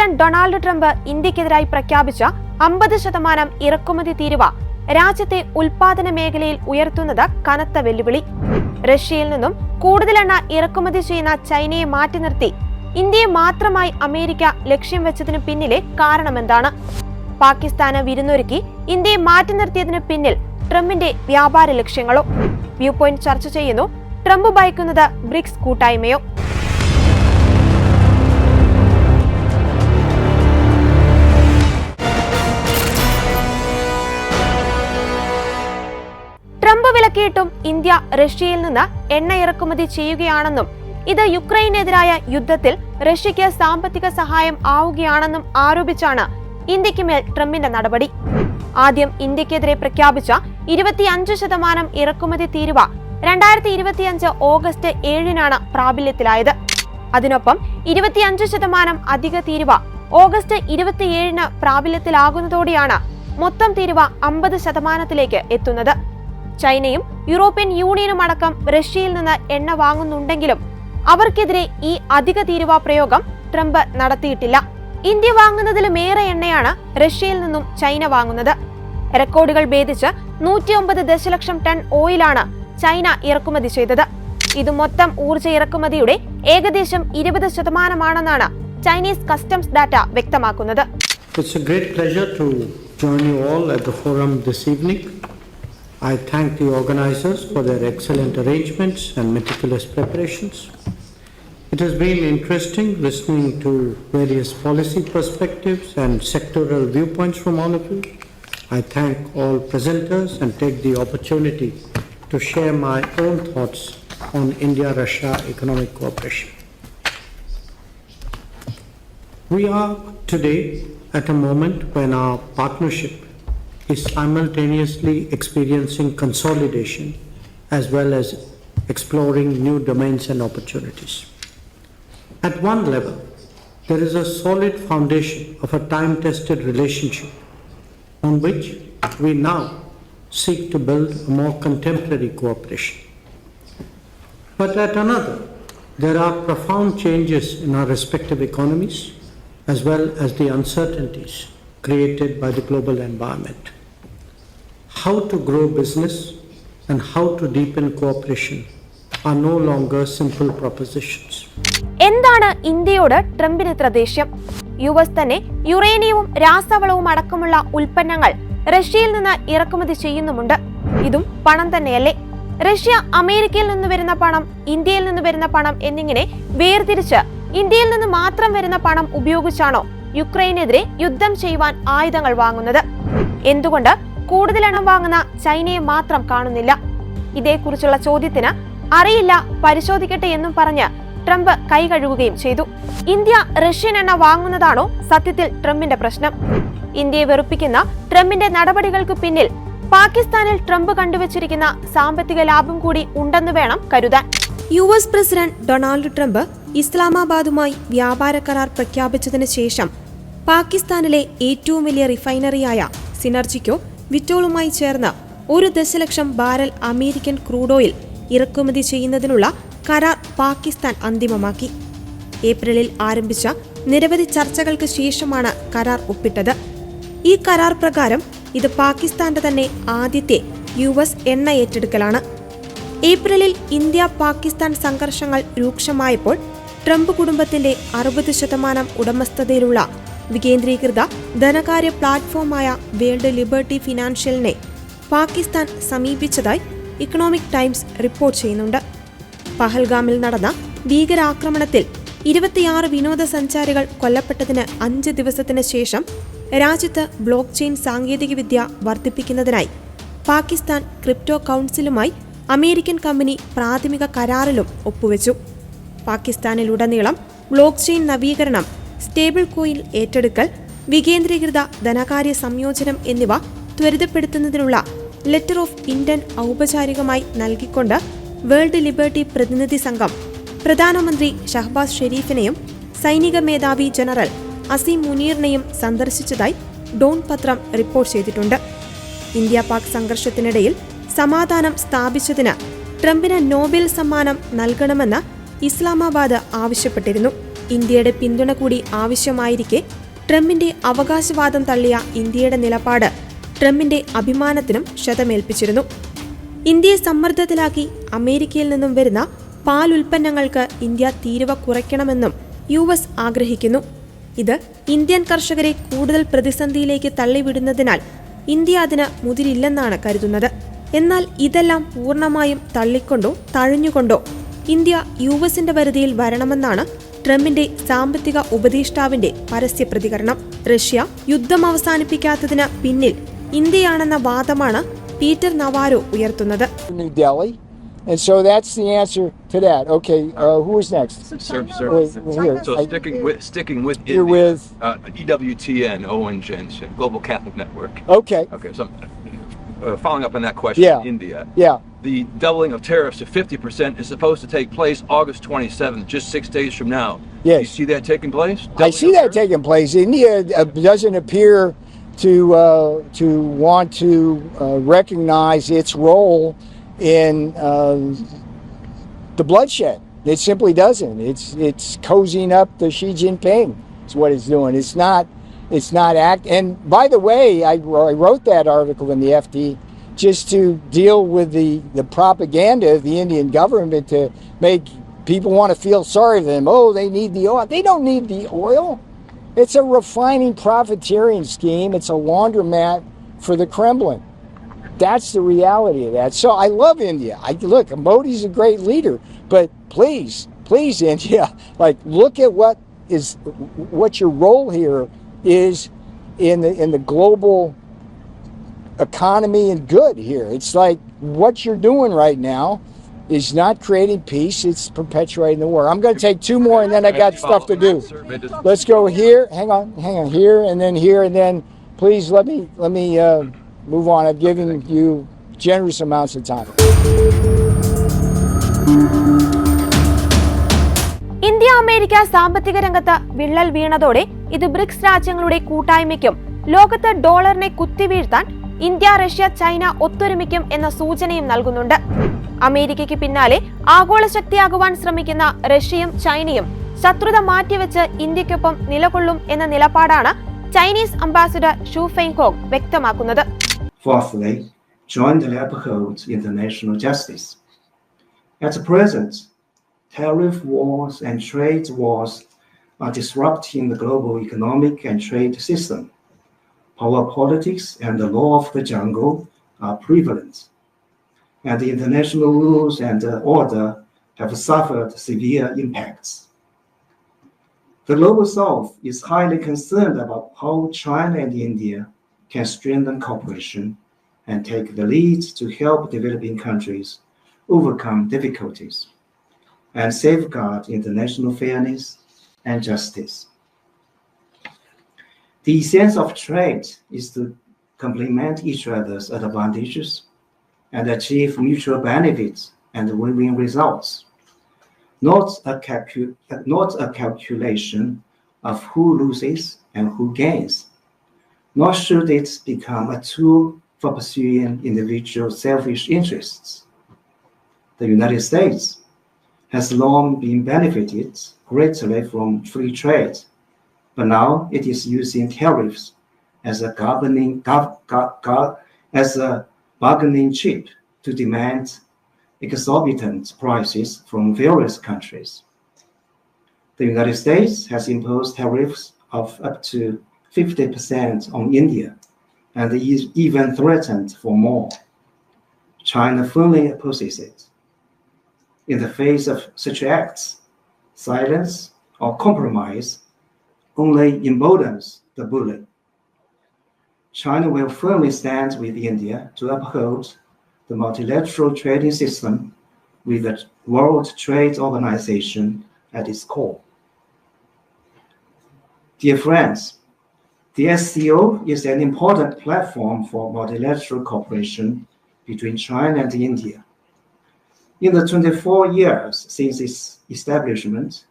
President Donald Trump ഇന്ത്യക്കെതിരായി പ്രഖ്യാപിച്ച 50% ഇറക്കുമതി തീരുവ രാജ്യത്തെ ഉൽപാദന മേഖലയിൽ ഉയർത്തുന്നത് കനത്ത വെല്ലുവിളി. റഷ്യയിൽ നിന്നും കൂടുതൽ എണ്ണ ഇറക്കുമതി ചെയ്യുന്ന ചൈനയെ മാറ്റി നിർത്തി ഇന്ത്യയെ മാത്രമായി അമേരിക്ക ലക്ഷ്യം വെച്ചതിനു പിന്നിലെ കാരണമെന്താണ്? പാകിസ്ഥാന് വിരുന്നൊരുക്കി ഇന്ത്യയെ മാറ്റി നിർത്തിയതിനു പിന്നിൽ ട്രംപിന്റെ വ്യാപാര ലക്ഷ്യങ്ങളോ? വ്യൂപോയിന്റ് ചർച്ച ചെയ്യുന്നു. ട്രംപ് ഭയക്കുന്നത് ബ്രിക്സ് കൂട്ടായ്മയോ? ട്രംപ് വിലക്കിയിട്ടും ഇന്ത്യ റഷ്യയിൽ നിന്ന് എണ്ണ ഇറക്കുമതി ചെയ്യുകയാണെന്നും ഇത് യുക്രൈനെതിരായ യുദ്ധത്തിൽ റഷ്യയ്ക്ക് സാമ്പത്തിക സഹായം ആവുകയാണെന്നും ആരോപിച്ചാണ് ഇന്ത്യക്ക് മേൽ ട്രംപിന്റെ നടപടി. ആദ്യം ഇന്ത്യക്കെതിരെ പ്രഖ്യാപിച്ച 25% ഇറക്കുമതി തീരുവ 2025 ഓഗസ്റ്റ് 7-നാണ് പ്രാബല്യത്തിലായത്. അതിനൊപ്പം 25% അധിക തീരുവ ഓഗസ്റ്റ് 27-ന് പ്രാബല്യത്തിലാകുന്നതോടെയാണ് മൊത്തം തീരുവ 50%-ലേക്ക് എത്തുന്നത്. ചൈനയും യൂറോപ്യൻ യൂണിയനും അടക്കം റഷ്യയിൽ നിന്ന് എണ്ണ വാങ്ങുന്നുണ്ടെങ്കിലും അവർക്കെതിരെ ഈ അധിക തീരുവ പ്രയോഗം ട്രംപ് നടത്തിയിട്ടില്ല. ഇന്ത്യ വാങ്ങുന്നതിലുമേറെ എണ്ണയാണ് റഷ്യയിൽ നിന്നും ചൈന വാങ്ങുന്നത്. റെക്കോർഡുകൾ ഭേദിച്ച് 109 ദശലക്ഷം ടൺ ഓയിലാണ് ചൈന ഇറക്കുമതി ചെയ്തത്. ഇത് മൊത്തം ഊർജ്ജ ഇറക്കുമതിയുടെ ഏകദേശം 20%-ആണെന്നാണ് ചൈനീസ് കസ്റ്റംസ് ഡാറ്റ വ്യക്തമാക്കുന്നത്. It's a great pleasure to join you all at the forum this evening. I thank the organizers for their excellent arrangements and meticulous preparations. It has been interesting listening to various policy perspectives and sectoral viewpoints from all of you. I thank all presenters and take the opportunity to share my own thoughts on India-Russia economic cooperation. We are today at a moment when our partnership is simultaneously experiencing consolidation as well as exploring new domains and opportunities. At one level, there is a solid foundation of a time-tested relationship on which we now seek to build a more contemporary cooperation. But at another, there are profound changes in our respective economies as well as the uncertainties created by the global environment. How to grow business and how to deepen cooperation are no longer simple propositions. എന്താണ് ഇന്ത്യയോട് ട്രംപിന് ഇത്ര ദേഷ്യം? US തന്നെ യുറേനിയവും രാസവളവും അടക്കമുള്ള ഉൽപ്പന്നങ്ങൾ റഷ്യയിൽ നിന്ന് ഇറക്കുമതി ചെയ്യുന്നുമുണ്ട്. ഇതും പണം തന്നെയല്ലേ? റഷ്യ അമേരിക്കയിൽ നിന്ന് വരുന്ന പണം, ഇന്ത്യയിൽ നിന്ന് വരുന്ന പണം എന്നിങ്ങനെ വേർതിരിച്ച് ഇന്ത്യയിൽ നിന്ന് മാത്രം വരുന്ന പണം ഉപയോഗിച്ചാണോ യുക്രൈനെതിരെ യുദ്ധം ചെയ്യുവാൻ ആയുധങ്ങൾ വാങ്ങുന്നത്? എന്തുകൊണ്ട് കൂടുതൽ എണ്ണം വാങ്ങുന്ന ചൈനയെ മാത്രം കാണുന്നില്ല? ഇതേക്കുറിച്ചുള്ള ചോദ്യത്തിന് അറിയില്ല, പരിശോധിക്കട്ടെ എന്നും പറഞ്ഞ് ട്രംപ് കൈ കഴുകുകയും ചെയ്തു. ഇന്ത്യ റഷ്യൻ എണ്ണ വാങ്ങുന്നതാണോ സത്യത്തിൽ ട്രംപിന്റെ പ്രശ്നം? ഇന്ത്യയെ വെറുപ്പിക്കുന്ന ട്രംപിന്റെ നടപടികൾക്ക് പിന്നിൽ പാകിസ്ഥാനിൽ ട്രംപ് കണ്ടുവച്ചിരിക്കുന്ന സാമ്പത്തിക ലാഭം കൂടി ഉണ്ടെന്ന് വേണം കരുതാൻ. യുഎസ് പ്രസിഡന്റ് ഡൊണാൾഡ് ട്രംപ് ഇസ്ലാമാബാദുമായി വ്യാപാര കരാർ പ്രഖ്യാപിച്ചതിന് ശേഷം പാകിസ്ഥാനിലെ ഏറ്റവും വലിയ റിഫൈനറിയായ സിനർജിക്കോ വിറ്റോളുമായി ചേർന്ന് 1 ദശലക്ഷം ബാരൽ അമേരിക്കൻ ക്രൂഡ് ഓയിൽ ഇറക്കുമതി ചെയ്യുന്നതിനുള്ള കരാർ പാകിസ്ഥാൻ അന്തിമമാക്കി. ഏപ്രിലിൽ ആരംഭിച്ച നിരവധി ചർച്ചകൾക്ക് ശേഷമാണ് കരാർ ഒപ്പിട്ടത്. ഈ കരാർ പ്രകാരം ഇത് പാകിസ്ഥാന്റെ തന്നെ ആദ്യത്തെ യുഎസ് എണ്ണ ഏറ്റെടുക്കലാണ്. ഏപ്രിലിൽ ഇന്ത്യ പാകിസ്ഥാൻ സംഘർഷങ്ങൾ രൂക്ഷമായപ്പോൾ ട്രംപ് കുടുംബത്തിന്റെ 60% ഉടമസ്ഥതയിലുള്ള വികേന്ദ്രീകൃത ധനകാര്യ പ്ലാറ്റ്ഫോമായ വേൾഡ് ലിബർട്ടി ഫിനാൻഷ്യലിനെ പാകിസ്ഥാൻ സമീപിച്ചതായി ഇക്കണോമിക് ടൈംസ് റിപ്പോർട്ട് ചെയ്യുന്നുണ്ട്. പഹൽഗാമിൽ നടന്ന ഭീകരാക്രമണത്തിൽ 26 വിനോദസഞ്ചാരികൾ കൊല്ലപ്പെട്ടതിന് 5 ദിവസത്തിന് ശേഷം രാജ്യത്ത് ബ്ലോക്ക് ചെയിൻ സാങ്കേതികവിദ്യ വർദ്ധിപ്പിക്കുന്നതിനായി പാകിസ്ഥാൻ ക്രിപ്റ്റോ കൗൺസിലുമായി അമേരിക്കൻ കമ്പനി പ്രാഥമിക കരാറിലും ഒപ്പുവെച്ചു. പാകിസ്ഥാനിലുടനീളം ബ്ലോക്ക് ചെയിൻ നവീകരണം, സ്റ്റേബിൾ കോയിൻ ഏറ്റെടുക്കൽ, വികേന്ദ്രീകൃത ധനകാര്യ സംയോജനം എന്നിവ ത്വരിതപ്പെടുത്തുന്നതിനുള്ള ലെറ്റർ ഓഫ് ഇന്റന്റ് ഔപചാരികമായി നൽകിക്കൊണ്ട് വേൾഡ് ലിബർട്ടി പ്രതിനിധി സംഘം പ്രധാനമന്ത്രി ഷഹബാസ് ഷെരീഫിനെയും സൈനിക മേധാവി ജനറൽ അസീം മുനീറിനെയും സന്ദർശിച്ചതായി ഡോൺ പത്രം റിപ്പോർട്ട് ചെയ്തിട്ടുണ്ട്. ഇന്ത്യ പാക് സംഘർഷത്തിനിടയിൽ സമാധാനം സ്ഥാപിച്ചതിന് ട്രംപിന് നോബൽ സമ്മാനം നൽകണമെന്ന് ഇസ്ലാമാബാദ് ആവശ്യപ്പെട്ടിരുന്നു. ഇന്ത്യയുടെ പിന്തുണ കൂടി ആവശ്യമായിരിക്കെ ട്രംപിന്റെ അവകാശവാദം തള്ളിയ ഇന്ത്യയുടെ നിലപാട് ട്രംപിന്റെ അഭിമാനത്തിനും ക്ഷതമേൽപ്പിച്ചിരുന്നു. ഇന്ത്യയെ സമ്മർദ്ദത്തിലാക്കി അമേരിക്കയിൽ നിന്നും വരുന്ന പാൽ ഉൽപ്പന്നങ്ങൾക്ക് ഇന്ത്യ തീരുവ കുറയ്ക്കണമെന്നും US ആഗ്രഹിക്കുന്നു. ഇത് ഇന്ത്യൻ കർഷകരെ കൂടുതൽ പ്രതിസന്ധിയിലേക്ക് തള്ളിവിടുന്നതിനാൽ ഇന്ത്യ അതിന് മുതിരില്ലെന്നാണ് കരുതുന്നത്. എന്നാൽ ഇതെല്ലാം പൂർണ്ണമായും തള്ളിക്കൊണ്ടോ തഴഞ്ഞുകൊണ്ടോ ഇന്ത്യ USന്റെ പരിധിയിൽ വരണമെന്നാണ് ട്രംപിന്റെ സാമ്പത്തിക ഉപദേഷ്ടാവിന്റെ പരസ്യ പ്രതികരണം. റഷ്യ യുദ്ധം അവസാനിപ്പിക്കാത്തതിന് പിന്നിൽ ഇന്ത്യയാണെന്ന വാദമാണ് പീറ്റർ നവാരോ ഉയർത്തുന്നത്. New Delhi. And so that's the answer to that. Okay, who is next? Sir. Here. So sticking with You're India, with EWTN, Owen Jensen, Global Catholic Network. Okay. Okay, so following up on that question, Yeah. India. Yeah. The doubling of tariffs to 50% is supposed to take place August 27th, just 6 days from now. Yes. Do you see that taking place? I see that taking place. India doesn't appear to want to recognize its role in the bloodshed. It simply doesn't. It's cozying up to Xi Jinping. It's what it's doing. It's not act. And by the way, I wrote that article in the FT just to deal with the propaganda of the Indian government to make people want to feel sorry for them. Oh, they need the oil. They don't need the oil. It's a refining profiteering scheme. It's a laundromat for the Kremlin. That's the reality of that. So I love India. Look, Modi's a great leader, but please, India, like look at what your role here is in the global economy and good here. It's like what you're doing right now is not creating peace, it's perpetuating the war. I'm going to take two more and then I got stuff to do. Let's go here. Hang on. Here, and then please let me move on. I'm giving you generous amounts of time. India America സാമ്പത്തിക രംഗത്ത് വിള്ളൽ വീണതോടെ ഇത് BRICS രാജ്യങ്ങളുടെ കൂട്ടായ്മയ്ക്കും ലോകത്ത് ഡോളറിനെ കുത്തിവീഴ്ത്താൻ India, Russia, China ഒത്തൊരുമിക്കും എന്ന സൂചനയും നൽകുന്നുണ്ട്. അമേരിക്കയ്ക്ക് പിന്നാലെ ആഗോള ശക്തിയാകുവാൻ ശ്രമിക്കുന്ന റഷ്യയും ചൈനയും ശത്രുത മാറ്റിവെച്ച് ഇന്ത്യക്കൊപ്പം നിലകൊള്ളും എന്ന നിലപാടാണ് ചൈനീസ് അംബാസിഡർ ഷു ഫെയ്ഹോങ് വ്യക്തമാക്കുന്നത്. Fourthly, jointly uphold international justice. At present, tariff wars and trade wars are disrupting the global economic and trade system. Power politics and the law of the jungle are prevalent, and the international rules and order have suffered severe impacts. The Global South is highly concerned about how China and India can strengthen cooperation and take the lead to help developing countries overcome difficulties and safeguard international fairness and justice. The essence of trade is to complement each other's advantages and achieve mutual benefits and win-win results, not a calculation of who loses and who gains, nor should it become a tool for pursuing individual selfish interests. The United States has long been benefited greatly from free trade, but now it is using tariffs as a bargaining chip to demand exorbitant prices from various countries. The United States has imposed tariffs of up to 50% on India and even threatened for more. China firmly opposes it. In the face of such acts, silence or compromise only emboldens the bully. China will firmly stand with India to uphold the multilateral trading system with the World Trade Organization at its core. Dear friends, the SCO is an important platform for multilateral cooperation between China and India. In the 24 years since its establishment,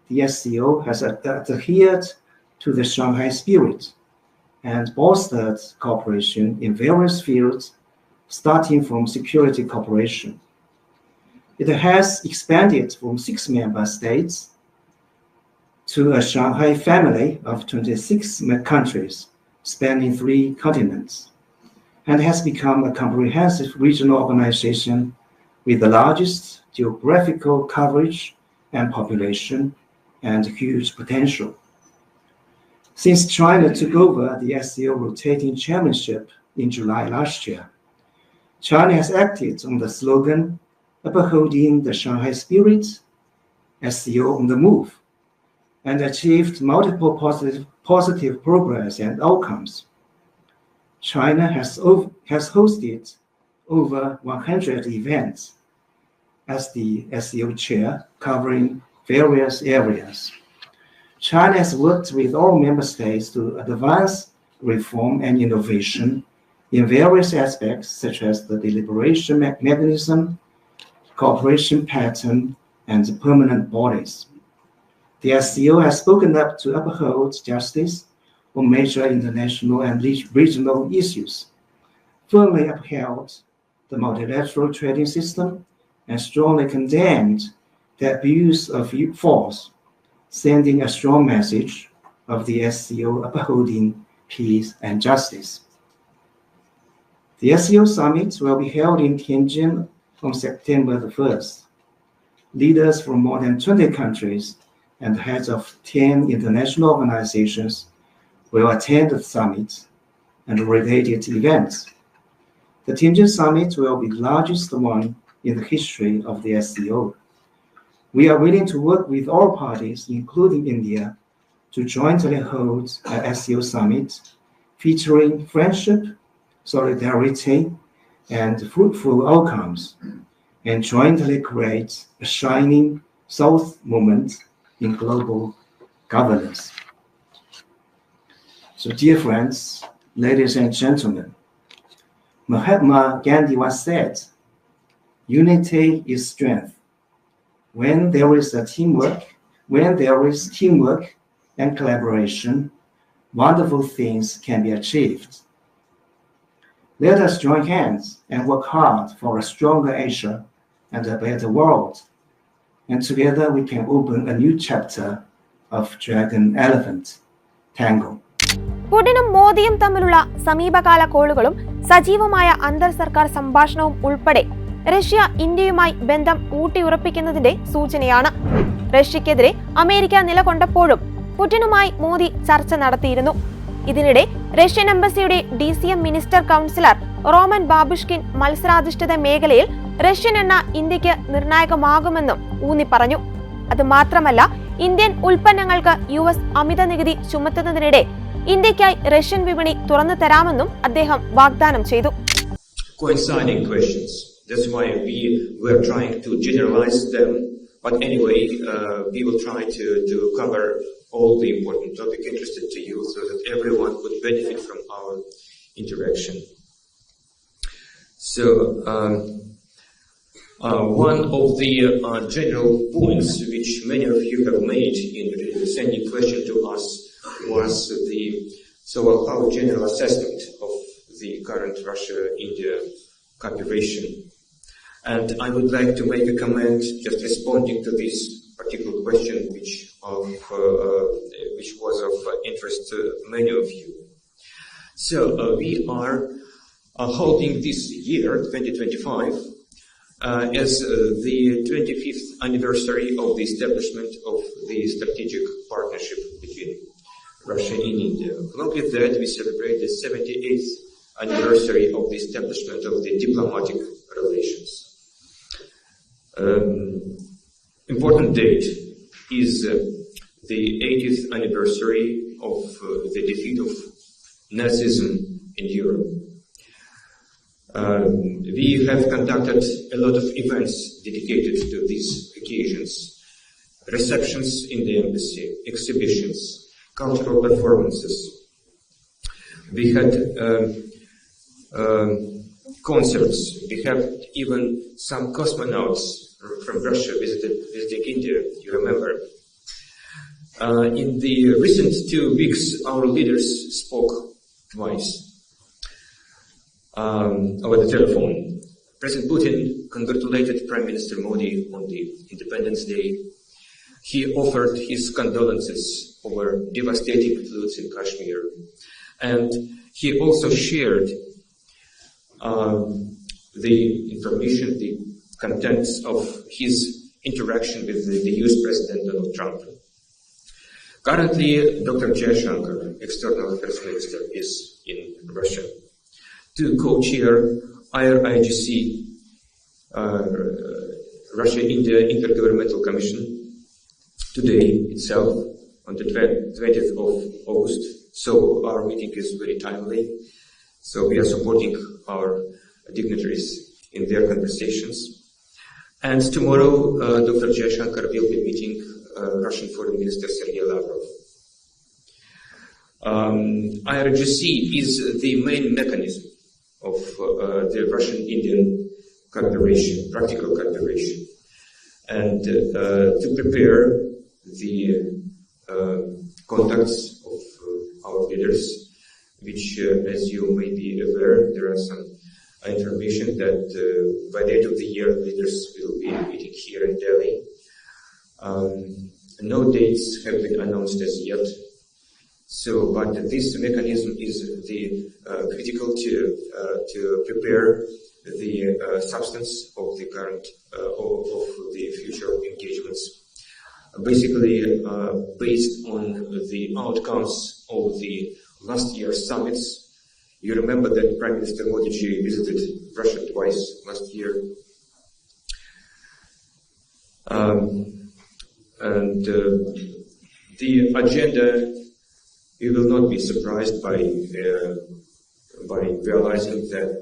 the SCO has adhered to the Shanghai spirit and bolstered cooperation in various fields, starting from security cooperation. It has expanded from 6 member states to a Shanghai family of 26 countries spanning 3 continents, and has become a comprehensive regional organization with the largest geographical coverage and population and huge potential. Since China took over the SCO rotating chairmanship in July last year, China has acted on the slogan upholding the Shanghai spirit, SCO on the move, and achieved multiple positive progress and outcomes. China has hosted over 100 events as the SCO chair, covering various areas. China has worked with all member states to advance reform and innovation in various aspects, such as the deliberation mechanism, cooperation pattern, and permanent bodies. The SCO has spoken up to uphold justice on major international and regional issues, firmly upheld the multilateral trading system, and strongly condemned the abuse of force, sending a strong message of the SCO upholding peace and justice. The SCO summit will be held in Tianjin on September the 1st. Leaders from more than 20 countries and heads of 10 international organizations will attend the summit and related events. The Tianjin summit will be the largest one in the history of the SCO. We are willing to work with all parties, including India, to jointly hold an SCO summit featuring friendship, solidarity, and fruitful outcomes, and jointly create a shining South moment in global governance. So, dear friends, ladies and gentlemen, Mahatma Gandhi once said, "Unity is strength. When there is teamwork and collaboration, wonderful things can be achieved." Let us join hands and work hard for a stronger Asia and a better world. And together we can open a new chapter of Dragon-Elephant Tango. പുടിനും മോദിയും തമ്മിലുള്ള സമീപകാല കോളുകളും സജീവമായ അന്തർ സർക്കാർ സംഭാഷണവും ഉൾപ്പെടെ Russia ഇന്ത്യയുമായി ബന്ധം ഊട്ടിയുറപ്പിക്കുന്നതിന്റെ സൂചനയാണ്. റഷ്യക്കെതിരെ അമേരിക്ക നിലകൊണ്ടപ്പോഴും പുടിനുമായി മോദി ചർച്ച നടത്തിയിരുന്നു. ഇതിനിടെ റഷ്യൻ എംബസിയുടെ DCM minister counsellor Roman Babushkin മത്സരാധിഷ്ഠിത മേഖലയിൽ റഷ്യൻ എണ്ണ ഇന്ത്യക്ക് നിർണായകമാകുമെന്നും ഊന്നി പറഞ്ഞു. അത് മാത്രമല്ല, ഇന്ത്യൻ ഉൽപ്പന്നങ്ങൾക്ക് US അമിത നികുതി ചുമത്തുന്നതിനിടെ ഇന്ത്യക്കായി റഷ്യൻ വിപണി തുറന്നു തരാമെന്നും അദ്ദേഹം വാഗ്ദാനം ചെയ്തു. Coinciding questions. That's why we were trying to generalize them. But anyway, we will try to cover all the important topics interested to you so that everyone could benefit from our interaction. So, one of the general points which many of you have made in sending question to us was our general assessment of the current Russia-India cooperation. And I would like to make a comment just responding to this particular question which was of interest to many of you. So we are holding this year, 2025, as the 25th anniversary of the establishment of the strategic partnership between Russia and India. Along with that, we celebrate the 78th anniversary of the establishment of the diplomatic relations. Important date is the 80th anniversary of the defeat of Nazism in Europe. We have conducted a lot of events dedicated to these occasions, receptions in the embassy, exhibitions, cultural performances. We had concerts. We have even some cosmonauts from Russia visiting India, you remember. In the recent 2 weeks, our leaders spoke twice over the telephone. President Putin congratulated Prime Minister Modi on the Independence Day. he offered his condolences over devastating floods in Kashmir, and he also shared the information, the contents of his interaction with the US President Donald Trump. Currently, Dr. Jaishankar, External Affairs Minister, is in Russia to co-chair IRIGC, Russia-India Intergovernmental Commission, today itself, on the 20th of August. So our meeting is very timely. So we are supporting our dignitaries in their conversations. And tomorrow, Dr. Jaishankar will be meeting Russian Foreign Minister Sergei Lavrov. IRGC is the main mechanism of the Russian-Indian cooperation, practical cooperation, and to prepare the contacts of our leaders, which, as you may be aware, there are some information that by the end of the year, leaders will be meeting here in Delhi. No dates have been announced as yet. So, but this mechanism is the critical to prepare the substance of the current of the future engagements. Basically, based on the outcomes of the last year's summits. You remember that Prime Minister Modi visited Russia twice last year. The agenda, you will not be surprised by realizing that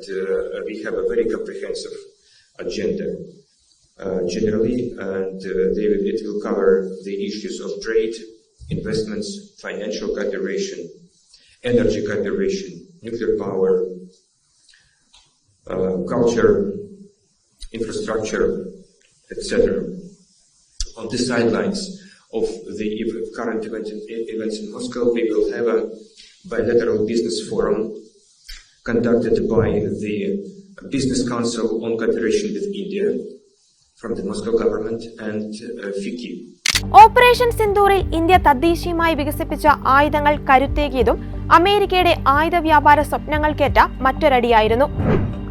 we have a very comprehensive agenda generally, and it will cover the issues of trade, investments, financial cooperation, energy cooperation, nuclear power, culture, infrastructure, etc. On the sidelines of the current events in Moscow, we will have a bilateral business forum conducted by the Business Council on Cooperation with India from the Moscow government and FICCI. Operation സിന്ദൂറിൽ India തദ്ദേശീയമായി വികസിപ്പിച്ച ആയുധങ്ങൾ കരുത്തേകിയതും അമേരിക്കയുടെ ആയുധ വ്യാപാര സ്വപ്നങ്ങൾക്കേറ്റ മറ്റൊരടിയായിരുന്നു.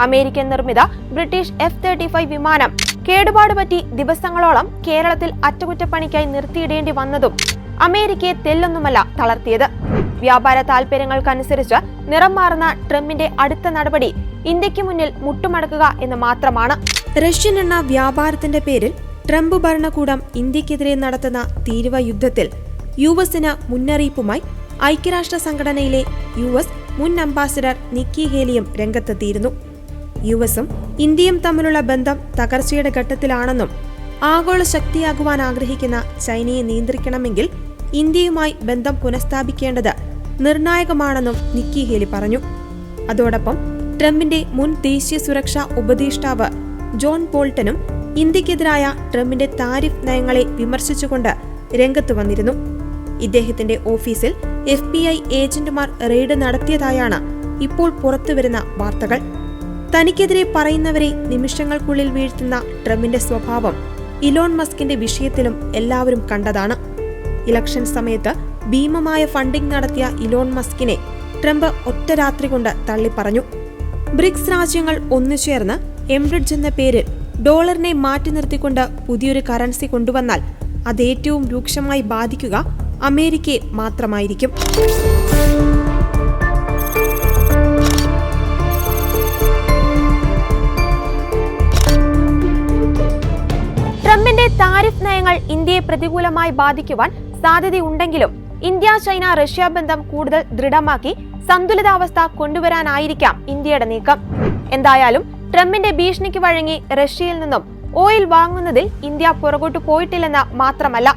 American നിർമ്മിത British F-35 വിമാനം കേടുപാട് പറ്റി ദിവസങ്ങളോളം കേരളത്തിൽ അറ്റകുറ്റപ്പണിക്കായി നിർത്തിയിടേണ്ടി വന്നതും അമേരിക്കയെ തെല്ലൊന്നുമല്ല തളർത്തിയത്. വ്യാപാര താൽപര്യങ്ങൾക്കനുസരിച്ച് നിറം മാറുന്ന ട്രംപിന്റെ അടുത്ത നടപടി ഇന്ത്യക്ക് മുന്നിൽ മുട്ടുമടക്കുക എന്ന് മാത്രമാണ്. റഷ്യൻ എണ്ണ വ്യാപാരത്തിന്റെ പേരിൽ ട്രംപ് ഭരണകൂടം ഇന്ത്യക്കെതിരെ നടത്തുന്ന തീരുവ യുദ്ധത്തിൽ യുഎസിന് മുന്നറിയിപ്പുമായി ഐക്യരാഷ്ട്ര സംഘടനയിലെ US മുൻ അംബാസിഡർ നിക്കി ഹേലിയും രംഗത്തെത്തിയിരുന്നു. യുഎസും ഇന്ത്യയും തമ്മിലുള്ള ബന്ധം തകർച്ചയുടെ ഘട്ടത്തിലാണെന്നും ആഗോള ശക്തിയാകുവാൻ ആഗ്രഹിക്കുന്ന ചൈനയെ നിയന്ത്രിക്കണമെങ്കിൽ ഇന്ത്യയുമായി ബന്ധം പുനഃസ്ഥാപിക്കേണ്ടത് നിർണായകമാണെന്നും നിക്കി ഹേലി പറഞ്ഞു. അതോടൊപ്പം ട്രംപിന്റെ മുൻ ദേശീയ സുരക്ഷാ ഉപദേഷ്ടാവ് ജോൺ ബോൾട്ടനും ഇന്ത്യക്കെതിരായ ട്രംപിന്റെ താരിഫ് നയങ്ങളെ വിമർശിച്ചുകൊണ്ട് രംഗത്ത് വന്നിരുന്നു. ഇദ്ദേഹത്തിന്റെ ഓഫീസിൽ FBI ഏജന്റുമാർ റെയ്ഡ് നടത്തിയതായാണ് ഇപ്പോൾ പുറത്തുവരുന്ന വാർത്തകൾ. തനിക്കെതിരെ പറയുന്നവരെ നിമിഷങ്ങൾക്കുള്ളിൽ വീഴ്ത്തുന്ന ട്രംപിന്റെ സ്വഭാവം ഇലോൺ മസ്കിന്റെ വിഷയത്തിലും എല്ലാവരും കണ്ടതാണ്. ഇലക്ഷൻ സമയത്ത് ഭീമമായ ഫണ്ടിംഗ് നടത്തിയ ഇലോൺ മസ്കിനെ ട്രംപ് ഒറ്റ രാത്രി കൊണ്ട് തള്ളിപ്പറഞ്ഞു. ബ്രിക്സ് രാജ്യങ്ങൾ ഒന്നുചേർന്ന് എംബ്രിഡ്ജ് എന്ന പേരിൽ ഡോളറിനെ മാറ്റി നിർത്തിക്കൊണ്ട് പുതിയൊരു കറൻസി കൊണ്ടുവന്നാൽ അത് ഏറ്റവും രൂക്ഷമായി ബാധിക്കുക അമേരിക്കയെ മാത്രമായിരിക്കും. ട്രംപിന്റെ താരിഫ് നയങ്ങൾ ഇന്ത്യയെ പ്രതികൂലമായി ബാധിക്കുവാൻ സാധ്യതയുണ്ടെങ്കിലും ഇന്ത്യ ചൈന റഷ്യ ബന്ധം കൂടുതൽ ദൃഢമാക്കി സന്തുലിതാവസ്ഥ കൊണ്ടുവരാനായിരിക്കാം ഇന്ത്യയുടെ നീക്കം. എന്തായാലും ട്രംപിന്റെ ഭീഷണിക്ക് വഴങ്ങി റഷ്യയിൽ നിന്നും ഓയിൽ വാങ്ങുന്നതിൽ ഇന്ത്യ പുറകോട്ട് പോയിട്ടില്ലെന്ന് മാത്രമല്ല,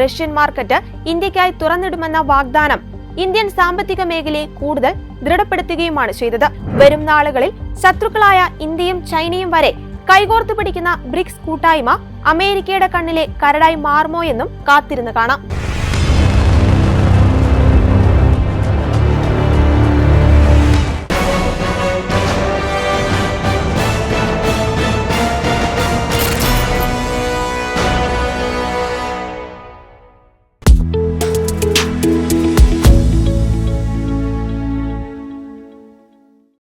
റഷ്യൻ മാർക്കറ്റ് ഇന്ത്യക്കായി തുറന്നിടുമെന്ന വാഗ്ദാനം ഇന്ത്യൻ സാമ്പത്തിക മേഖലയെ കൂടുതൽ ദൃഢപ്പെടുത്തുകയുമാണ് ചെയ്തത്. വരും നാളുകളിൽ ശത്രുക്കളായ ഇന്ത്യയും ചൈനയും വരെ കൈകോർത്തു പിടിക്കുന്ന ബ്രിക്സ് കൂട്ടായ്മ അമേരിക്കയുടെ കണ്ണിലെ കരടായി മാറുമോ എന്നും കാത്തിരുന്ന് കാണാം.